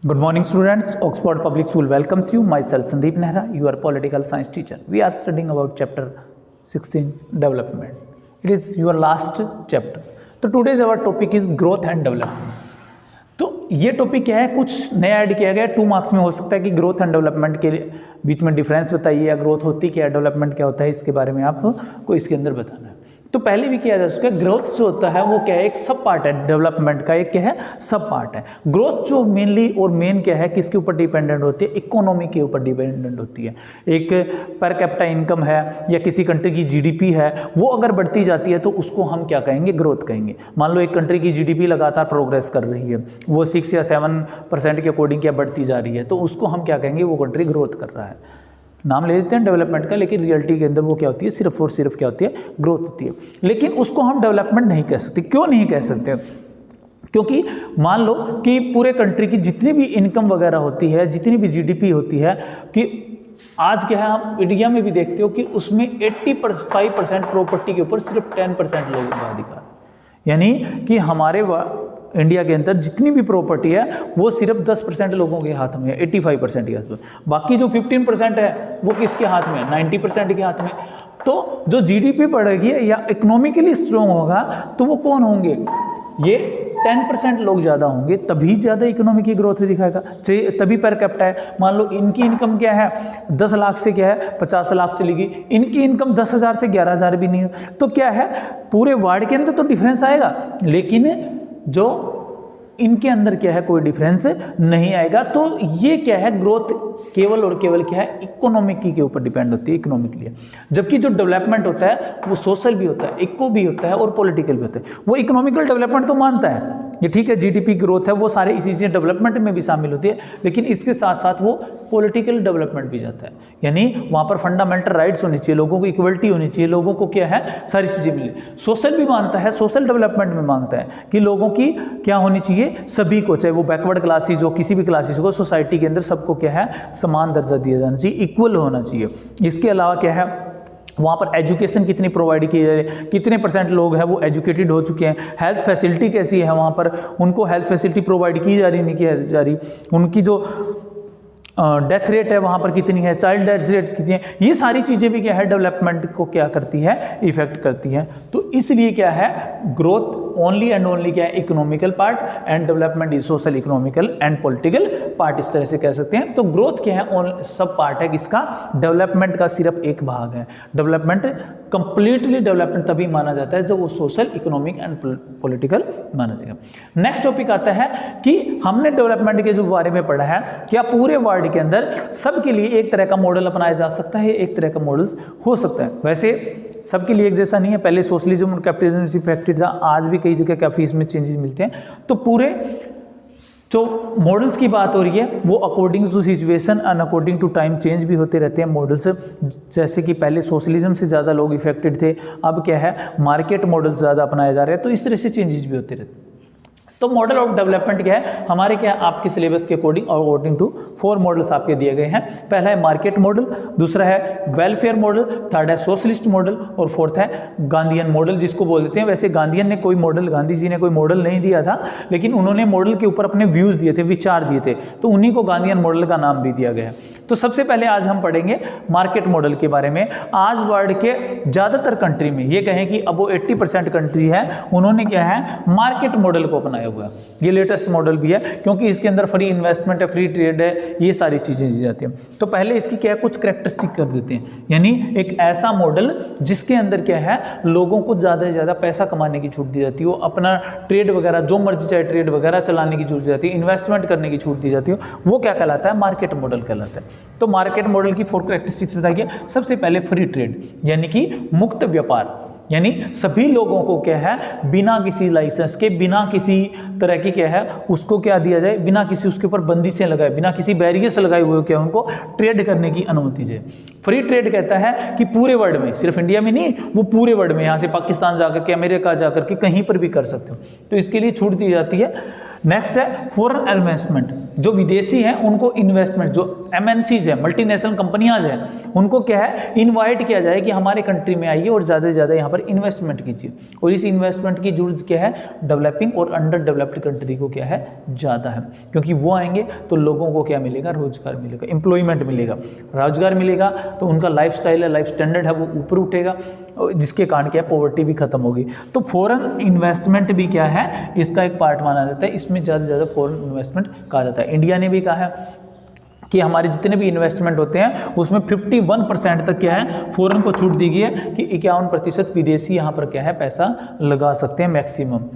Good morning, students. Oxford Public School welcomes you. Myself, Sandeep Nehra, your political science teacher. We are studying about chapter 16, development. It is your last chapter. तो today's our topic is growth and development. तो ये topic क्या है, कुछ नया add किया गया है। 2 मार्क्स में हो सकता है कि ग्रोथ एंड डेवलपमेंट के बीच में डिफरेंस बताइए, या ग्रोथ होती क्या है, डेवलपमेंट क्या होता है, इसके बारे में आपको इसके अंदर बताना है। तो पहले भी किया जा सकता है, ग्रोथ जो होता है वो क्या है, एक सब पार्ट है डेवलपमेंट का, एक क्या है, सब पार्ट है। ग्रोथ जो मेनली और मेन क्या है, किसके ऊपर डिपेंडेंट होती है, इकोनॉमी के ऊपर डिपेंडेंट होती है। एक पर कैपिटा इनकम है या किसी कंट्री की जीडीपी है, वो अगर बढ़ती जाती है तो उसको हम क्या कहेंगे, ग्रोथ कहेंगे। मान लो एक कंट्री की जीडीपी लगातार प्रोग्रेस कर रही है, वो 6 या 7% के अकॉर्डिंग क्या बढ़ती जा रही है, तो उसको हम क्या कहेंगे, वो कंट्री ग्रोथ कर रहा है। नाम ले लेते हैं डेवलपमेंट का, लेकिन रियलिटी के अंदर वो क्या होती है, सिर्फ और सिर्फ क्या होती है, ग्रोथ होती है। लेकिन उसको हम डेवलपमेंट नहीं कह सकते। क्यों नहीं कह सकते? क्योंकि मान लो कि पूरे कंट्री की जितनी भी इनकम वगैरह होती है, जितनी भी जीडीपी होती है, कि आज क्या है, आप इंडिया में भी देखते हो कि उसमें 85% प्रॉपर्टी के ऊपर सिर्फ 10% लोगों का अधिकार, यानी कि हमारे इंडिया के अंदर जितनी भी प्रॉपर्टी है वो सिर्फ 10% लोगों के हाथ में है, 85% के हाथ में। बाकी जो 15% है वो किसके हाथ में है, 90% के हाथ में। तो जो जीडीपी बढ़ेगी या इकोनॉमिकली स्ट्रॉन्ग होगा तो वो कौन होंगे, ये 10% लोग ज़्यादा होंगे, तभी ज़्यादा इकोनॉमी की ग्रोथ दिखाएगा, तभी पर कैपिटा है। मान लो इनकी इनकम क्या है, 10 लाख से क्या है 50 लाख चलेगी, इनकी इनकम 10,000 से 11,000 भी नहीं है, तो क्या है, पूरे वार्ड के अंदर तो डिफरेंस आएगा, लेकिन जो इनके अंदर क्या है कोई डिफरेंस नहीं आएगा। तो ये क्या है, ग्रोथ केवल और केवल क्या है, इकोनॉमिक के ऊपर डिपेंड होती है, इकोनॉमिकली। जबकि जो डेवलपमेंट होता है वो सोशल भी होता है, इको भी होता है और पॉलिटिकल भी होता है। वो इकोनॉमिकल डेवलपमेंट तो मानता है, ये ठीक है, जीडीपी ग्रोथ है, वो सारे इसी चीज़ें डेवलपमेंट में भी शामिल होती है, लेकिन इसके साथ साथ वो पॉलिटिकल डेवलपमेंट भी जाता है, यानी वहाँ पर फंडामेंटल राइट्स होनी चाहिए, लोगों को इक्वलिटी होनी चाहिए, लोगों को क्या है, सारी चीज़ें मिले। सोशल भी मानता है, सोशल डेवलपमेंट में मांगता है कि लोगों की क्या होनी चाहिए, सभी को, चाहे वो बैकवर्ड क्लासेज हो, किसी भी क्लासेज को, सोसाइटी के अंदर सबको क्या है, समान दर्जा दिया जाना चाहिए, इक्वल होना चाहिए। इसके अलावा क्या है, वहाँ पर एजुकेशन कितनी प्रोवाइड की जा रही है, कितने % लोग हैं वो एजुकेटेड हो चुके हैं, हेल्थ फैसिलिटी कैसी है, वहाँ पर उनको हेल्थ फैसिलिटी प्रोवाइड की जा रही नहीं की जा रही, उनकी जो डेथ रेट है वहाँ पर कितनी है, चाइल्ड डेथ रेट कितनी है, ये सारी चीज़ें भी क्या है, डेवलपमेंट को क्या करती है, इफेक्ट करती है। तो इसलिए क्या है, ग्रोथ ओनली एंड ओनली क्या है, economical part, and development is social, economical and political part, इस तरह से कह सकते हैं। तो ग्रोथ क्या है, सब पार्ट है किसका, डेवलपमेंट का सिर्फ एक भाग है। डेवलपमेंट कंप्लीटली डेवलपमेंट तभी माना जाता है जब वो सोशल, इकोनॉमिक एंड पॉलिटिकल माना जाएगा। नेक्स्ट टॉपिक आता है कि हमने डेवलपमेंट के जो बारे में पढ़ा है, क्या पूरे वर्ल्ड के अंदर सबके लिए एक तरह का मॉडल अपनाया जा सकता है, एक तरह का मॉडल हो सकता है। वैसे सबके लिए एक जैसा नहीं है, पहले सोशलिज्म और कैपिटलिज्म इफेक्टेड था, आज भी कई जगह काफ़ी इसमें चेंजेस मिलते हैं। तो पूरे जो मॉडल्स की बात हो रही है वो according to situation and according to time change भी होते रहते हैं मॉडल्स। जैसे कि पहले सोशलिज्म से ज़्यादा लोग इफेक्टेड थे, अब क्या है, मार्केट मॉडल्स ज़्यादा अपनाए जा रहे हैं, तो इस तरह से चेंजेस भी होते रहते हैं। तो मॉडल ऑफ डेवलपमेंट क्या है, हमारे क्या आपके सिलेबस के अकॉर्डिंग और अकॉर्डिंग टू 4 मॉडल्स आपके दिए गए हैं। पहला है मार्केट मॉडल, दूसरा है वेलफेयर मॉडल, थर्ड है सोशलिस्ट मॉडल, और फोर्थ है गांधीयन मॉडल, जिसको बोल देते हैं। वैसे गांधीयन ने कोई मॉडल, गांधी जी ने कोई मॉडल नहीं दिया था, लेकिन उन्होंने मॉडल के ऊपर अपने व्यूज़ दिए थे, विचार दिए थे, तो उन्हीं को गांधीयन मॉडल का नाम भी दिया गया। तो सबसे पहले आज हम पढ़ेंगे मार्केट मॉडल के बारे में। आज वर्ल्ड के ज़्यादातर कंट्री में, ये कहें कि अब वो 80% कंट्री है, उन्होंने क्या है, मार्केट मॉडल को अपनाया हुआ है। ये लेटेस्ट मॉडल भी है, क्योंकि इसके अंदर फ्री इन्वेस्टमेंट है, फ्री ट्रेड है, ये सारी चीज़ें दी जाती हैं। तो पहले इसकी क्या है, कुछ कैरेक्टरिस्टिक कर देते हैं, यानी एक ऐसा मॉडल जिसके अंदर क्या है, लोगों को ज़्यादा से ज़्यादा पैसा कमाने की छूट दी जाती हो, अपना ट्रेड वगैरह जो मर्जी चाहे ट्रेड वगैरह चलाने की छूट दी जाती है, इन्वेस्टमेंट करने की छूट दी जाती हो, वो क्या कहलाता है, मार्केट मॉडल कहलाता है। तो मार्केट मॉडल की 4 कैरेक्टरिस्टिक्स बताइए। सबसे पहले फ्री ट्रेड, यानी कि मुक्त व्यापार, यानी सभी लोगों को क्या है, बिना किसी लाइसेंस के, बिना किसी तरह की क्या है, उसको क्या दिया जाए, बिना किसी उसके ऊपर बंदिशें लगाए, बिना किसी बैरियर्स लगाए हुए क्या उनको ट्रेड करने की अनुमति जाए। फ्री ट्रेड कहता है कि पूरे वर्ल्ड में, सिर्फ इंडिया में नहीं, वो पूरे वर्ल्ड में, यहाँ से पाकिस्तान जाकर के, अमेरिका जाकर के कहीं पर भी कर सकते हो, तो इसके लिए छूट दी जाती है। नेक्स्ट है फॉरेन इन्वेस्टमेंट, जो विदेशी हैं उनको इन्वेस्टमेंट, जो MNCs है, मल्टीनेशनल कंपनियां हैं, उनको क्या है इनवाइट किया जाए कि हमारे कंट्री में आइए और ज़्यादा से ज़्यादा यहाँ पर इन्वेस्टमेंट कीजिए। और इस इन्वेस्टमेंट की जरूरत क्या है, डेवलपिंग और अंडर डेवलप्ड कंट्री को क्या है ज़्यादा है, क्योंकि वो आएंगे तो लोगों को क्या मिलेगा, रोजगार मिलेगा, एम्प्लॉयमेंट मिलेगा। रोजगार मिलेगा तो उनका लाइफस्टाइल है, लाइफ स्टैंडर्ड है वो ऊपर उठेगा, जिसके कारण क्या है पॉवर्टी भी खत्म होगी। तो फॉरेन इन्वेस्टमेंट भी क्या है इसका एक पार्ट माना जाता है, इसमें ज़्यादा से ज़्यादा फॉरेन इन्वेस्टमेंट कहा जाता है। इंडिया ने भी कहा है कि हमारे जितने भी इन्वेस्टमेंट होते हैं उसमें 51% तक क्या है फॉरेन को छूट दी गई है कि 51% विदेशी यहाँ पर क्या है पैसा लगा सकते हैं मैक्सिमम।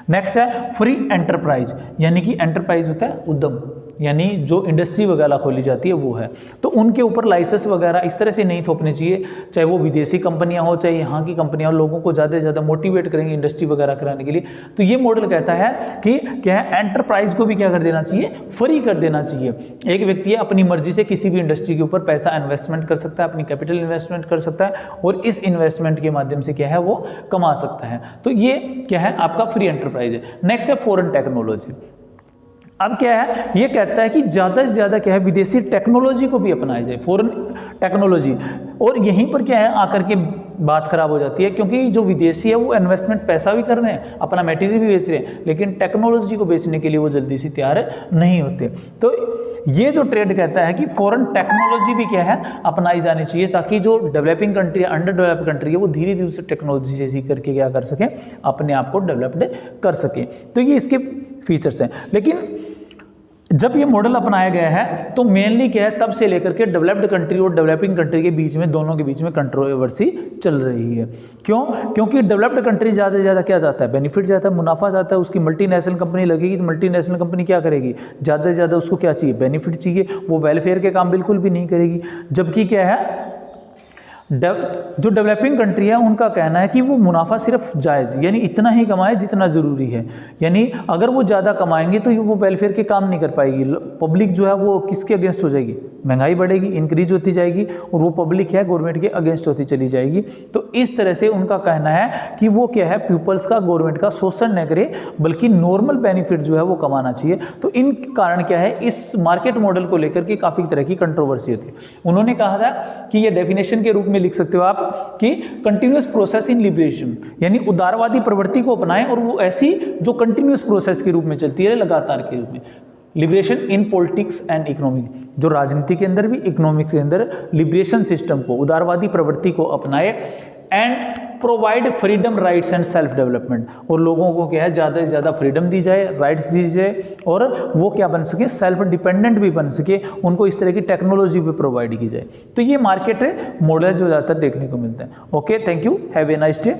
नेक्स्ट है फ्री एंटरप्राइज, यानी कि एंटरप्राइज होता है उद्यम, यानी जो इंडस्ट्री वगैरह खोली जाती है वो है, तो उनके ऊपर लाइसेंस वगैरह इस तरह से नहीं थोपने चाहिए, चाहे वो विदेशी कंपनियां हो चाहे यहाँ की कंपनियां हो, लोगों को ज़्यादा से ज़्यादा मोटिवेट करेंगे इंडस्ट्री वगैरह कराने के लिए। तो ये मॉडल कहता है कि क्या है एंटरप्राइज को भी क्या कर देना चाहिए, फ्री कर देना चाहिए। एक व्यक्ति अपनी मर्जी से किसी भी इंडस्ट्री के ऊपर पैसा इन्वेस्टमेंट कर सकता है, अपनी कैपिटल इन्वेस्टमेंट कर सकता है और इस इन्वेस्टमेंट के माध्यम से क्या है वो कमा सकता है। तो ये क्या है आपका फ्री एंटरप्राइज है। नेक्स्ट है फॉरेन टेक्नोलॉजी। अब क्या है ये कहता है कि ज़्यादा से ज़्यादा क्या है विदेशी टेक्नोलॉजी को भी अपनाया जाए, फॉरेन टेक्नोलॉजी। और यहीं पर क्या है आकर के बात खराब हो जाती है, क्योंकि जो विदेशी है वो इन्वेस्टमेंट पैसा भी कर रहे हैं, अपना मटेरियल भी बेच रहे हैं, लेकिन टेक्नोलॉजी को बेचने के लिए वो जल्दी से तैयार नहीं होते। तो ये जो ट्रेड कहता है कि फॉरेन टेक्नोलॉजी भी क्या है अपनाई जानी चाहिए, ताकि जो developing country, under developed country है वो धीरे धीरे उस टेक्नोलॉजी से सीख करके क्या कर सकें, अपने आप को डेवलप्ड कर सकें। तो ये इसके फीचर्स हैं। लेकिन जब ये मॉडल अपनाया गया है तो मेनली क्या है तब से लेकर के डेवलप्ड कंट्री और डेवलपिंग कंट्री के बीच में, दोनों के बीच में कंट्रोवर्सी चल रही है। क्यों? क्योंकि डेवलप्ड कंट्री ज़्यादा से ज़्यादा क्या जाता है, बेनिफिट जाता है, मुनाफा जाता है, उसकी मल्टीनेशनल कंपनी लगेगी तो मल्टीनेशनल कंपनी क्या करेगी, ज़्यादा से ज़्यादा उसको क्या चाहिए, बेनिफिट चाहिए, वो वेलफेयर के काम बिल्कुल भी नहीं करेगी। जबकि क्या है जो डेवलपिंग कंट्री है उनका कहना है कि वो मुनाफा सिर्फ जायज़, यानी इतना ही कमाए जितना ज़रूरी है, यानी अगर वो ज़्यादा कमाएंगे तो वो वेलफेयर के काम नहीं कर पाएगी, पब्लिक जो है वो किसके अगेंस्ट हो जाएगी, महंगाई बढ़ेगी, इंक्रीज होती जाएगी और वो पब्लिक है गवर्नमेंट के अगेंस्ट होती चली जाएगी। तो इस तरह से उनका कहना है कि वो क्या है पीपल्स का, गवर्नमेंट का शोषण न करे, बल्कि नॉर्मल बेनिफिट जो है वो कमाना चाहिए। तो इन कारण क्या है इस मार्केट मॉडल को लेकर के काफ़ी तरह की कंट्रोवर्सी होती है। उन्होंने कहा था कि ये डेफिनेशन के रूप में लिख सकते हो आप कि कंटिन्यूअस प्रोसेस इन लिबरेशन, यानी उदारवादी प्रवृत्ति को अपनाएं और वो ऐसी जो कंटिन्यूअस प्रोसेस के रूप में चलती है, लगातार के रूप में। Liberation in politics and economic, जो राजनीति के अंदर भी इकोनॉमिक्स के अंदर लिबरेशन सिस्टम को, उदारवादी प्रवृत्ति को अपनाए and provide freedom, rights and self development, और लोगों को क्या है ज़्यादा से ज़्यादा फ्रीडम दी जाए, राइट्स दी जाए और वो क्या बन सके, सेल्फ डिपेंडेंट भी बन सके, उनको इस तरह की टेक्नोलॉजी भी प्रोवाइड की जाए। तो ये मार्केट मॉडल जो ज़्यादातर देखने को मिलता है। Okay, thank you, have a nice day.